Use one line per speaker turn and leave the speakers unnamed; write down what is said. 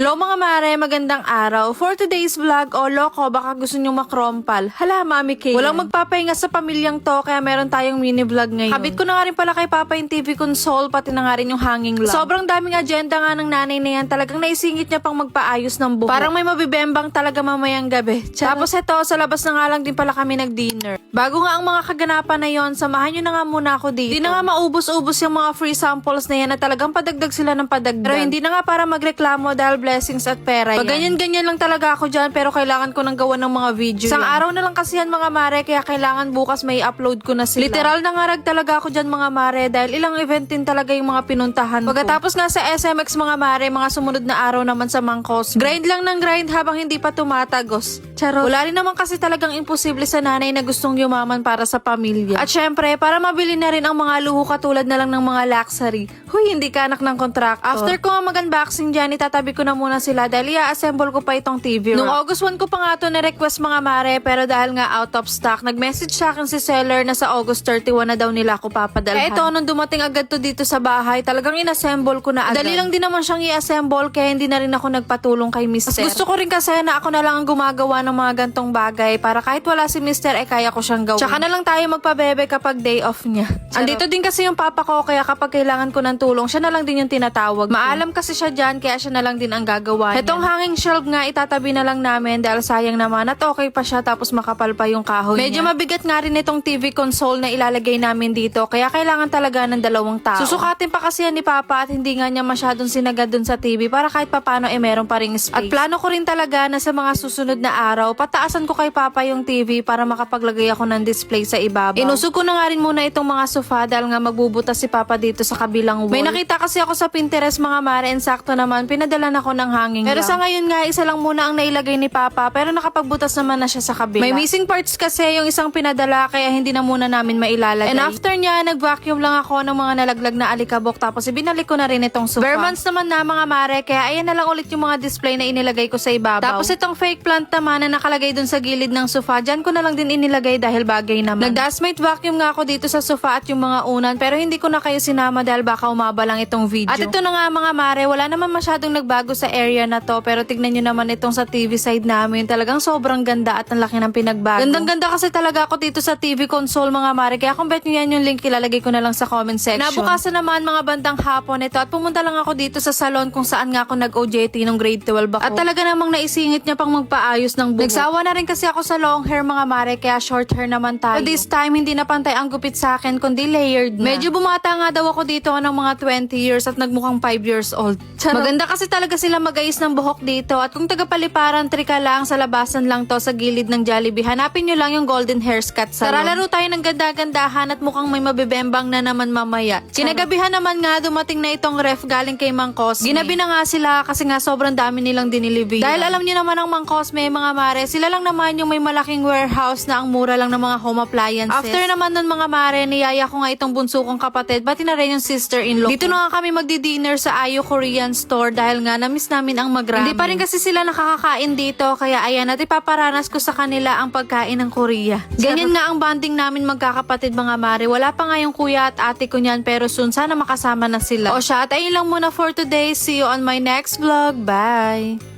Hello mga mare, magandang araw. For today's vlog, loko, baka gusto nyo makrompal. Hala, Mami Kay. Walang magpapahinga sa pamilyang to, kaya meron tayong mini vlog ngayon. Kabit ko na nga rin pala kay Papa yung TV console, pati na nga rin yung hanging lamp. Sobrang daming agenda nga ng nanay na yan, talagang naisingit niya pang magpaayos ng buhok. Parang may mabibembang talaga mamayang gabi. Tapos eto, sa labas na nga lang din pala kami nag-dinner. Bago nga ang mga kaganapan na yon, samahan nyo na nga muna ako dito. Di na nga maubos-ubos yung mga free samples na yan na talagang padagdag sila ng padagdag. Pero hindi na nga para magreklamo dahil blessings at pera yan. Pag ganyan-ganyan lang talaga ako dyan, pero kailangan ko nang gawa ng mga video. Isang araw na lang kasi yan mga mare, kaya kailangan bukas may upload ko na sila. Literal na ngarag talaga ako dyan mga mare, dahil ilang event din talaga yung mga pinuntahan ko. Pagkatapos nga sa SMX mga mare, mga sumunod na araw naman sa Mangkos. Grind lang ng grind habang hindi pa tumatagos. Charot. Wala rin naman kasi talagang imposible sa nanay na gustong yumaman para sa pamilya. At syempre, para mabili na rin ang mga luho katulad na lang ng mga luxury. Huy, hindi ka anak ng kontraktor. After ko nga mag-unboxing dyan, itatabi ko na muna sila dahil i-assemble ko pa itong TV rack. Noong August 1 ko pa nga ito na-request mga mare, pero dahil nga out of stock, nag-message sa akin si seller na sa August 31 na daw nila ako papadalhan. Ito, nung dumating agad to dito sa bahay, talagang in-assemble ko na agad. Dali lang din naman siyang i-assemble, kaya hindi na rin ako nagpatulong kay mister. Mas gusto ko rin kasi na ako na lang ang gumagawa ng mga gantong bagay para kahit wala si mister, kaya ko siyang gawin. Tsaka na lang tayo magpabebe kapag day off niya. Andito din kasi yung papa ko, kaya kapag kailangan ko ng tulong, siya na lang din yung tinatawag. Maalam kasi siya dyan, kaya siya na lang din ang gagawa niya. Itong hanging shelf nga, itatabi na lang namin dahil sayang naman at okay pa siya tapos makapal pa yung kahoy niya. Medyo mabigat nga rin itong TV console na ilalagay namin dito, kaya kailangan talaga ng dalawang tao. Susukatin pa kasi yan ni Papa at hindi nga niya masyadong sinagad dun sa TV para kahit papano meron pa ring space. At plano ko rin talaga na sa mga susunod na araw, pataasan ko kay Papa yung TV para makapaglagay ako ng display sa ibabaw. Inusog ko na nga rin muna itong mga sofa dahil nga magbubutas si Papa dito sa kabilang wall. May nakita kasi ako sa Pinterest mga mare, and sakto naman pinadalan ako ng hanging lamp. Pero sa ngayon nga, isa lang muna ang nailagay ni Papa, pero nakapagbutas naman na siya sa kabila. May missing parts kasi yung isang pinadala, kaya hindi na muna namin mailalagay. And after niya, nag-vacuum lang ako ng mga nalaglag na alikabok, tapos ibinalik ko na rin itong sofa. Bare months naman na mga mare, kaya ayan na lang ulit yung mga display na inilagay ko sa ibabaw. Tapos itong fake plant naman na nakalagay dun sa gilid ng sofa, dyan ko na lang din inilagay dahil bagay naman. Nag-dustmate vacuum nga ako dito sa sofa at yung mga unan, pero hindi ko na kayo sinama dahil baka umaba lang itong video. At ito na nga mga mare, wala naman masyadong nagbago sa area na to, pero tignan nyo naman itong sa TV side namin. Talagang sobrang ganda at ang laki ng pinagbago. Gandang-ganda kasi talaga ako dito sa TV console mga mare. Kaya kung bet nyo yan yung link, ilalagay ko na lang sa comment section. Nabukasan naman mga bandang hapon ito at pumunta lang ako dito sa salon kung saan nga ako nag-OJT nung grade 12 ako. At talaga namang naisingit niya pang magpaayos ng buhok. Nagsawa na rin kasi ako sa long hair mga mare, kaya short hair naman tayo. But this time, hindi na pantay ang gupit sa akin, kundi layered na. Medyo bumata nga daw ako dito ng mga 20 years at nagmukhang 5 years old. Maganda kasi talaga sila mag-ayos ng buhok dito. At kung taga-Paliparan, trika lang, sa labasan lang to sa gilid ng Jollibee, hanapin nyo lang yung Golden Haircut Salon. Tara, laro tayo ng ganda-gandahan at mukhang may mabibembang na naman mamaya. Kinagabihan naman nga, dumating na itong ref galing kay Mang Cosme. Ginabi na nga sila kasi nga sobrang dami nilang dinilivery. Dahil alam niyo naman ang Mang Cosme, mga mare, sila lang naman yung may malaking warehouse na ang mura lang ng mga home appliances. After naman nun mga mare, niyaya ko nga itong bunso kong kapatid, pati na rin yung sister-in-law. Dito na nga kami magdi-dinner sa Ayo Korean store dahil nga na-miss namin ang mag-ramen. Hindi pa rin kasi sila nakakakain dito, kaya ayan, at ipaparanas ko sa kanila ang pagkain ng Korea. Ganyan nga ang bonding namin magkakapatid mga mare. Wala pa nga yung kuya at ate ko niyan, pero soon sana makasama na sila. O siya, at ayun lang muna for today. See you on my next vlog. Bye!